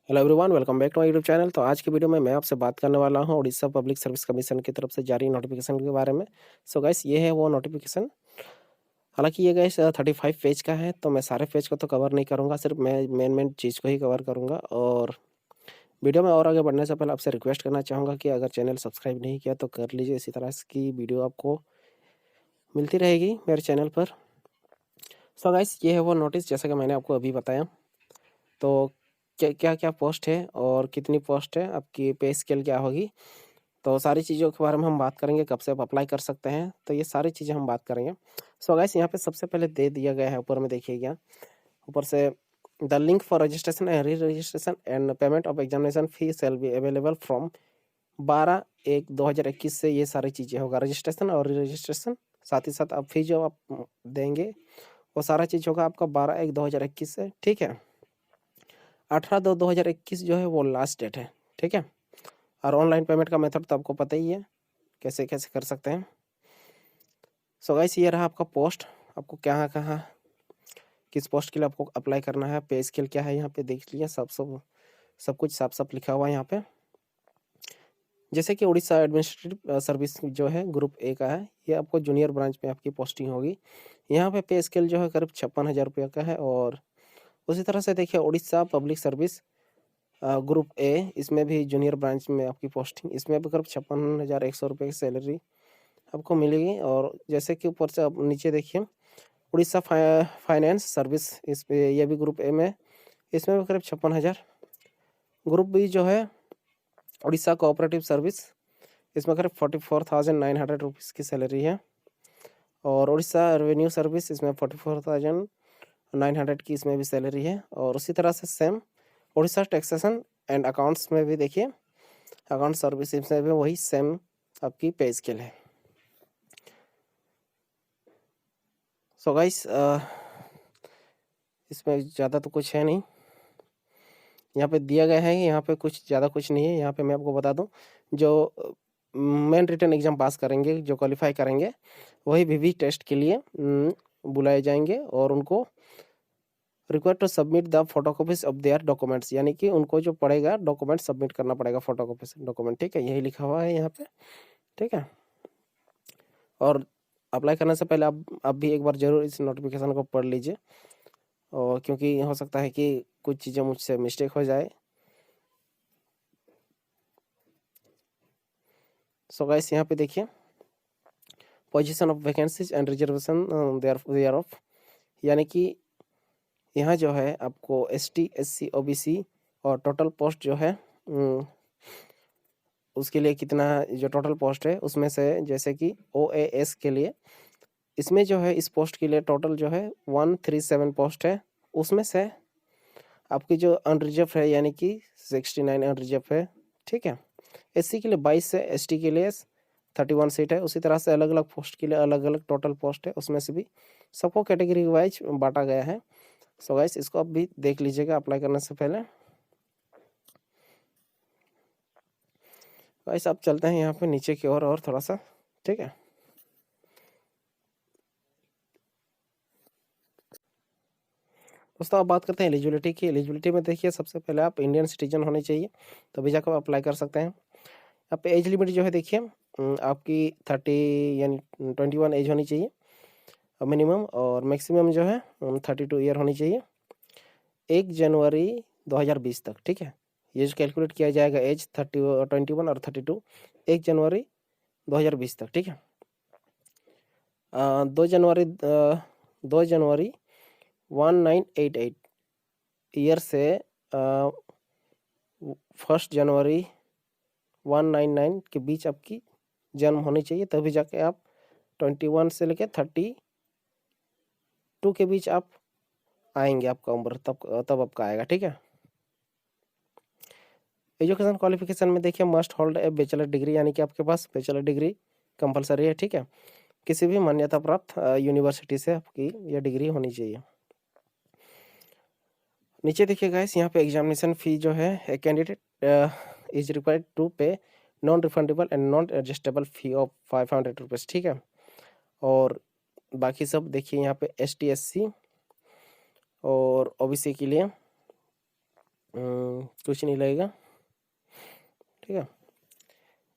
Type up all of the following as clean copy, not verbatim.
Hello everyone, welcome back to my YouTube channel. तो आज की वीडियो में मैं आपसे बात करने वाला हूं उड़ीसा पब्लिक सर्विस कमीशन की तरफ से जारी नोटिफिकेशन के बारे में। सो गाइस, ये है वो नोटिफिकेशन। हालांकि ये गाइस 35 पेज का है, तो मैं सारे पेज को तो कवर नहीं करूंगा, सिर्फ मैं मेन चीज़ को ही कवर करूंगा। और वीडियो में और आगे बढ़ने से पहले आपसे रिक्वेस्ट करना चाहूँगा कि अगर चैनल सब्सक्राइब नहीं किया तो कर लीजिए। इसी तरह की वीडियो आपको मिलती रहेगी मेरे चैनल पर। सो गाइस, ये है वो नोटिस, जैसा कि मैंने आपको अभी बताया। तो क्या क्या पोस्ट है और कितनी पोस्ट है, आपकी पे स्केल क्या होगी, तो सारी चीज़ों के बारे में हम बात करेंगे। कब से आप अप्लाई कर सकते हैं, तो ये सारी चीज़ें हम बात करेंगे। सो गाइस, यहाँ पे सबसे पहले दे दिया गया है, ऊपर में देखिएगा, ऊपर से the link for registration and re registration and payment of examination fee shall be available from 12/1/2021 से ये सारी चीज़ें होगा, रजिस्ट्रेशन और री रजिस्ट्रेशन। साथ ही साथ आप फी जो आप देंगे वो सारा चीज़ होगा आपका 12/1/2021 से। ठीक है, 18/2/2021 जो है वो लास्ट डेट है। ठीक है, और ऑनलाइन पेमेंट का मेथड तो आपको पता ही है कैसे कैसे कर सकते हैं। सो गाइस, ये रहा आपका पोस्ट। आपको कहाँ कहाँ किस पोस्ट के लिए आपको अप्लाई करना है, पे स्केल क्या है, यहाँ पे देख लीजिए। सब कुछ साफ साफ लिखा हुआ है यहाँ पे। जैसे कि उड़ीसा एडमिनिस्ट्रेटिव सर्विस जो है ग्रुप ए का है, ये आपको जूनियर ब्रांच में आपकी पोस्टिंग होगी। यहाँ पे स्केल जो है करीब 56,000 रुपये का है। और उसी तरह से देखिए Orissa public service group A, इसमें भी जूनियर ब्रांच में आपकी पोस्टिंग, इसमें भी करीब 56,100 रुपये की सैलरी आपको मिलेगी। और जैसे कि ऊपर से आप नीचे देखिए उड़ीसा फाइनेंस सर्विस, इस पे ये भी ग्रुप ए में, इसमें भी करीब 56,000। ग्रुप बी जो है उड़ीसा कोऑपरेटिव सर्विस, इसमें करीब 44,900 रुपीज़ की सैलरी है। और उड़ीसा रेवेन्यू सर्विस, इसमें 44,900 की इसमें भी सैलरी है। और उसी तरह से same Orissa taxation and accounts में भी देखिए, अकाउंट सर्विस, इसमें भी वही सेम आपकी पे स्केल है। सो गाइस, इसमें ज़्यादा तो कुछ है नहीं, यहाँ पे दिया गया है, यहाँ पे कुछ ज़्यादा कुछ नहीं है। यहाँ पे मैं आपको बता दूं, जो मेन रिटन एग्जाम पास करेंगे, जो क्वालिफाई करेंगे, वही वीवी टेस्ट के लिए बुलाए जाएंगे। और उनको required to submit the photocopies of their documents, यानी कि उनको जो पड़ेगा डॉक्यूमेंट सबमिट करना पड़ेगा, फोटोकॉपीज डॉक्यूमेंट। ठीक है, यही लिखा हुआ है यहाँ पे। ठीक है, और अप्लाई करने से पहले आप भी एक बार जरूर इस नोटिफिकेशन को पढ़ लीजिए, और क्योंकि हो सकता है कि कुछ चीज़ें मुझसे मिस्टेक हो जाए। सो गाइस, यहाँ पे देखिए position of vacancies and reservation thereof, यानी कि यहाँ जो है आपको ST SC OBC और टोटल पोस्ट जो है उसके लिए कितना, जो टोटल पोस्ट है उसमें से, जैसे कि OAS के लिए, इसमें जो है इस पोस्ट के लिए टोटल जो है 137 पोस्ट है। उसमें से आपकी जो अनरिजर्व है, यानी कि 69 अनरिजर्व है। ठीक है, SC के लिए 22 है, ST के लिए 31 सीट है। उसी तरह से अलग अलग पोस्ट के लिए अलग अलग टोटल पोस्ट है, उसमें से भी सबको कैटेगरी वाइज बांटा गया है। सो गाइस, इसको आप भी देख लीजिएगा अप्लाई करने से पहले। गाइस, आप चलते हैं यहाँ पे नीचे की ओर और थोड़ा सा। ठीक है, दोस्तों आप बात करते हैं एलिजिबिलिटी की। एलिजिबिलिटी में देखिए सबसे पहले आप इंडियन सिटीजन होने चाहिए, तभी जाकर आप अप्लाई कर सकते हैं। यहाँ पे एज लिमिट जो है देखिए, आपकी 30 यानी 21 एज होनी चाहिए मिनिमम, और मैक्सिमम जो है 32 ईयर होनी चाहिए 1 जनवरी 2020 तक। ठीक है, ये जो कैलकुलेट किया जाएगा एज 21 और 32 1 जनवरी 2020 तक। ठीक है, 2 जनवरी 1988 ईयर से 1 जनवरी 1999 के बीच आपकी जन्म होनी चाहिए, तभी जाके आप 21 से लेके 32 के बीच आप आएंगे, आपका उम्र तब आपका आएगा। ठीक है, एजुकेशन क्वालिफिकेशन में देखिए must hold a bachelor degree, यानी कि आपके पास बैचलर डिग्री कंपलसरी है। ठीक है, किसी भी मान्यता प्राप्त यूनिवर्सिटी से आपकी यह डिग्री होनी चाहिए। नीचे देखिए गाइस, यहाँ पे एग्जामिनेशन फी जो है, a candidate is required to pay non refundable and non adjustable fee of 500 rupees. ठीक है, और बाकी सब देखिए यहाँ पे ST SC और OBC के लिए कुछ नहीं लगेगा, ठीक है।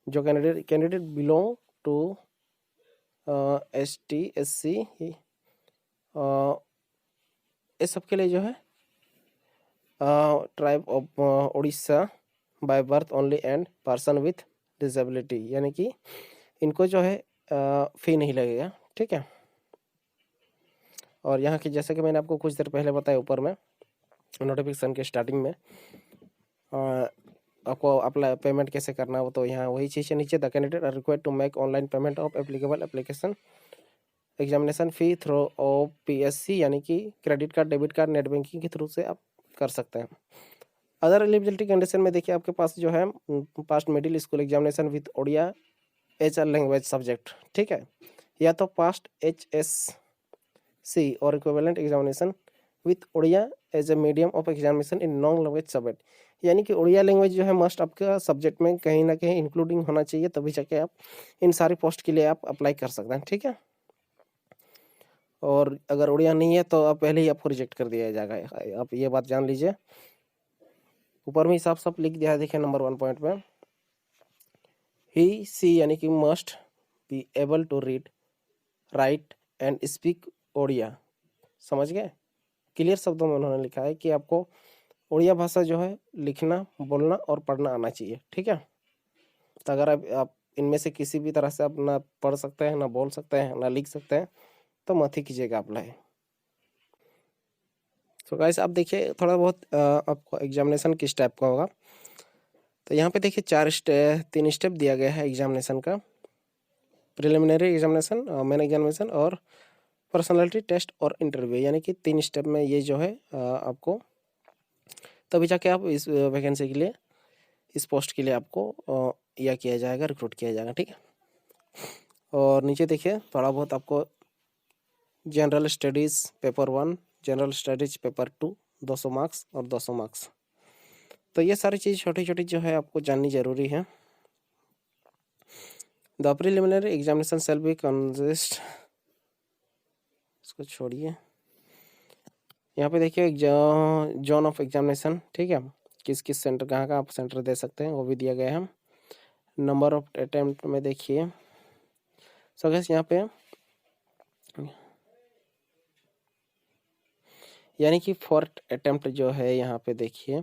जो candidate belong to ST SC इस सब के लिए जो है tribe of Orissa by birth only and person with disability, यानी कि इनको जो है फी नहीं लगेगा, ठीक है। और यहाँ की जैसे कि मैंने आपको कुछ देर पहले बताया ऊपर में नोटिफिकेशन के स्टार्टिंग में आपको अप्लाई पेमेंट कैसे करना हो, तो यहाँ वही चीज़ है नीचे। The candidate are required to make online payment of applicable application examination fee through PSC, यानी कि credit card, debit card, net banking के थ्रू से आप कर सकते हैं। अदर एलिजिबिलिटी कंडीशन में देखिए आपके पास जो है passed middle school examination with Odia as a language subject, ठीक है, या तो पास्ट HSC और equivalent examination with Odia as a medium of examination in non language subject, यानी कि ओडिया लैंग्वेज जो है मस्ट आपका सब्जेक्ट में कहीं ना कहीं इंक्लूडिंग होना चाहिए, तभी जाके आप इन सारी पोस्ट के लिए आप अप्लाई कर सकते हैं, ठीक है। और अगर उड़िया नहीं है तो आप पहले ही आपको रिजेक्ट कर दिया जाएगा, आप ये बात जान लीजिए। ऊपर में साफ साफ लिख दिया है, देखिए नंबर 1 पॉइंट में, ही सी यानी कि must be able to read, write and speak Odia. समझ गए? क्लियर शब्दों में उन्होंने लिखा है कि आपको ओडिया भाषा जो है लिखना, बोलना और पढ़ना आना चाहिए, ठीक है। तो अगर आप इनमें से किसी भी तरह से आप ना पढ़ सकते हैं, ना बोल सकते हैं, ना लिख सकते हैं, तो मत ही कीजिएगा अप्लाई। तो गाइस आप देखिए थोड़ा बहुत आपको एग्जामिनेशन किस टाइप का होगा, तो यहाँ पे देखिए 3 स्टेप दिया गया है एग्जामिनेशन का। प्रिलिमिनरी एग्जामिनेशन, मेन एग्जामिनेशन और पर्सनालिटी टेस्ट और इंटरव्यू, यानी कि 3 स्टेप में ये जो है आपको तभी जाके आप इस वैकेंसी के लिए, इस पोस्ट के लिए आपको यह किया जाएगा, रिक्रूट किया जाएगा, ठीक है। और नीचे देखिए थोड़ा बहुत आपको general studies paper 1, general studies paper 2 200 marks और 200 मार्क्स, तो ये सारी चीज़ छोटी छोटी जो है आपको जाननी जरूरी है। The preliminary examination shall be consist, इसको छोड़िए, यहाँ पे देखिए जोन ऑफ एग्जामिनेशन, ठीक है, किस किस सेंटर, कहाँ कहाँ आप सेंटर दे सकते हैं वो भी दिया गया है। नंबर ऑफ अटेम्प्ट में देखिए, सो गैस यहाँ पे यानी कि 4 अटेम्प्ट जो है यहाँ पे देखिए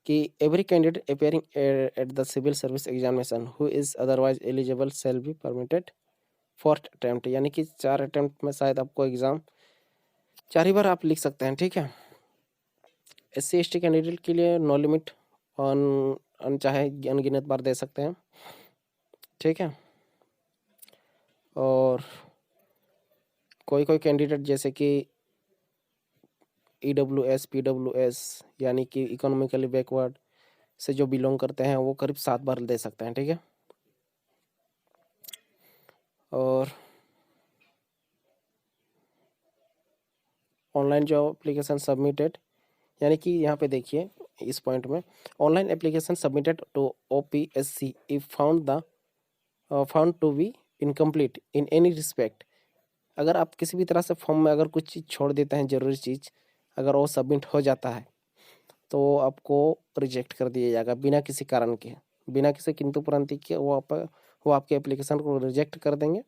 कि every candidate appearing at the civil service examination who is otherwise eligible shall be permitted 4 attempt, यानी कि 4 अटेम्प्ट में शायद आपको एग्ज़ाम 4 ही बार आप लिख सकते हैं, ठीक है। SC ST कैंडिडेट के लिए नो लिमिट, ऑन चाहे अनगिनत बार दे सकते हैं, ठीक है। और कोई कोई कैंडिडेट जैसे कि EWS PWS यानी कि इकोनॉमिकली बैकवर्ड से जो बिलोंग करते हैं वो करीब 7 बार दे सकते हैं, ठीक है। और ऑनलाइन जो एप्लीकेशन सबमिटेड, यानी कि यहाँ पे देखिए इस पॉइंट में, online application submitted to OPSC if found to be incomplete in any respect, अगर आप किसी भी तरह से फॉर्म में अगर कुछ चीज़ छोड़ देते हैं, ज़रूरी चीज़ अगर वो सबमिट हो जाता है तो आपको रिजेक्ट कर दिया जाएगा बिना किसी कारण के, बिना किसी किंतु परंतु के वो आपके एप्लीकेशन को रिजेक्ट कर देंगे।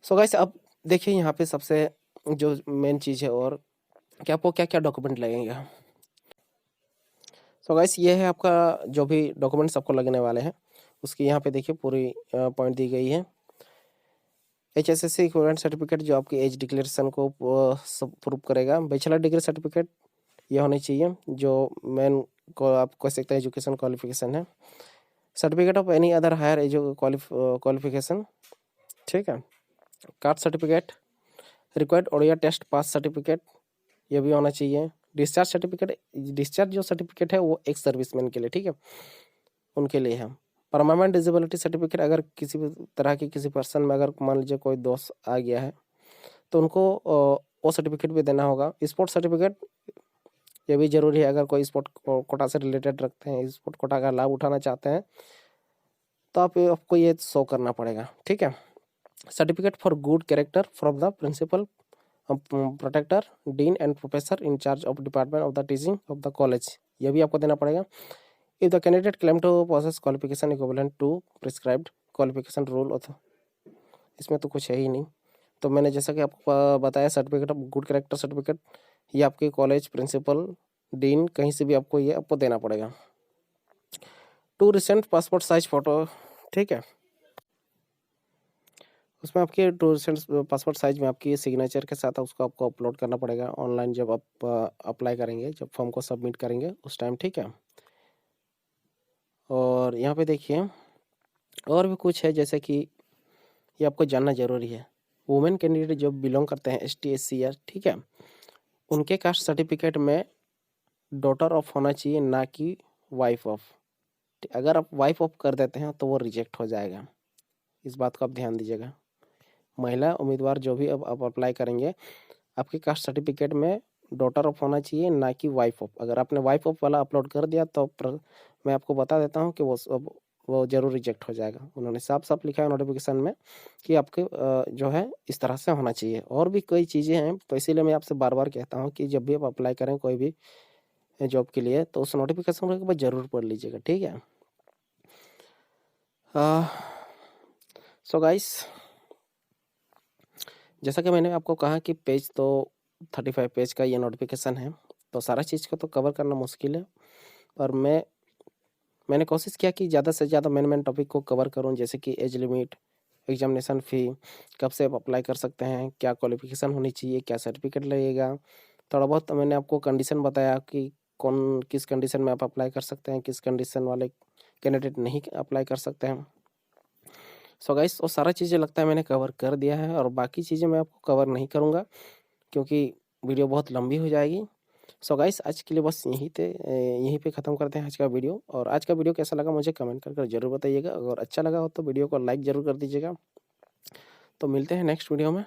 सो गाइस अब देखिए यहाँ पे सबसे जो मेन चीज़ है और कि आपको क्या क्या डॉक्यूमेंट लगेंगे। सो गाइस ये है आपका जो भी डॉक्यूमेंट्स आपको लगने वाले हैं, उसकी यहाँ पे देखिए पूरी पॉइंट दी गई है। HSSC इक्विवेलेंट सर्टिफिकेट जो आपकी एज डिक्लेरेशन को प्रूव करेगा। बैचलर डिग्री सर्टिफिकेट ये होनी चाहिए जो मेन को आप कह सकते हैं एजुकेशन क्वालिफिकेशन है। Certificate of any other higher qualification, ठीक है। Caste certificate, required Odia test pass certificate ये भी होना चाहिए। डिस्चार्ज सर्टिफिकेट, डिस्चार्ज जो सर्टिफिकेट है वो एक्स सर्विसमैन के लिए, ठीक है, उनके लिए है। परमानेंट डिसेबिलिटी सर्टिफिकेट, अगर किसी भी तरह की किसी पर्सन में अगर मान लीजिए कोई दोष आ गया है तो उनको वो सर्टिफिकेट भी देना होगा। स्पोर्ट सर्टिफिकेट ये भी ज़रूरी है, अगर कोई स्पोर्ट कोटा से रिलेटेड रखते हैं, स्पोर्ट कोटा का लाभ उठाना चाहते हैं तो आपको ये शो करना पड़ेगा, ठीक है। Certificate for good character from the principal protector, dean and professor in charge of department of the teaching of the college, यह भी आपको देना पड़ेगा। If the candidate claim to process qualification equivalent to prescribed qualification rule of, इसमें तो कुछ है ही नहीं। तो मैंने जैसा कि आपको बताया certificate of good character certificate, ये आपके कॉलेज प्रिंसिपल, डीन, कहीं से भी आपको ये आपको देना पड़ेगा। 2 रिसेंट पासपोर्ट साइज फ़ोटो, ठीक है, उसमें आपके 2 रिसेंट पासपोर्ट साइज में आपकी सिग्नेचर के साथ उसको आपको अपलोड करना पड़ेगा ऑनलाइन, जब आप अप्लाई करेंगे, जब फॉर्म को सबमिट करेंगे उस टाइम, ठीक है। और यहाँ पे देखिए और भी कुछ है, जैसे कि ये आपको जानना ज़रूरी है। वुमेन कैंडिडेट जो बिलोंग करते हैं ST SC या, ठीक है, उनके कास्ट सर्टिफिकेट में डॉटर ऑफ होना चाहिए, ना कि वाइफ ऑफ। अगर आप वाइफ ऑफ कर देते हैं तो वो रिजेक्ट हो जाएगा, इस बात को आप ध्यान दीजिएगा। महिला उम्मीदवार जो भी अब आप अप्लाई करेंगे, आपके कास्ट सर्टिफिकेट में डॉटर ऑफ होना चाहिए, ना कि वाइफ ऑफ। अगर आपने वाइफ ऑफ वाला अपलोड कर दिया तो मैं आपको बता देता हूँ कि वो ज़रूर रिजेक्ट हो जाएगा। उन्होंने साफ साफ लिखा है नोटिफिकेशन में कि आपके जो है इस तरह से होना चाहिए। और भी कई चीज़ें हैं, तो इसीलिए मैं आपसे बार बार कहता हूँ कि जब भी आप अप्लाई करें कोई भी जॉब के लिए, तो उस नोटिफिकेशन को ज़रूर पढ़ लीजिएगा, ठीक है। सो गाइस, जैसा कि मैंने आपको कहा कि पेज तो 35 पेज का ये नोटिफिकेशन है, तो सारा चीज़ को तो कवर करना मुश्किल है, पर मैंने कोशिश किया कि ज़्यादा से ज़्यादा मेन टॉपिक को कवर करूं, जैसे कि एज लिमिट, एग्जामिनेशन फ़ी, कब से आप अप्लाई कर सकते हैं, क्या क्वालिफिकेशन होनी चाहिए, क्या सर्टिफिकेट लगेगा। थोड़ा बहुत मैंने आपको कंडीशन बताया कि कौन किस कंडीशन में आप अप्लाई कर सकते हैं, किस कंडीशन वाले कैंडिडेट नहीं अप्लाई कर सकते हैं। सो गाइस, वो सारा चीज़ें लगता है मैंने कवर कर दिया है, और बाकी चीज़ें मैं आपको कवर नहीं करूँगा क्योंकि वीडियो बहुत लंबी हो जाएगी। सो गाइस, आज के लिए बस यहीं पे ख़त्म करते हैं आज का वीडियो। और आज का वीडियो कैसा लगा मुझे कमेंट कर ज़रूर बताइएगा। अगर अच्छा लगा हो तो वीडियो को लाइक ज़रूर कर दीजिएगा। तो मिलते हैं नेक्स्ट वीडियो में।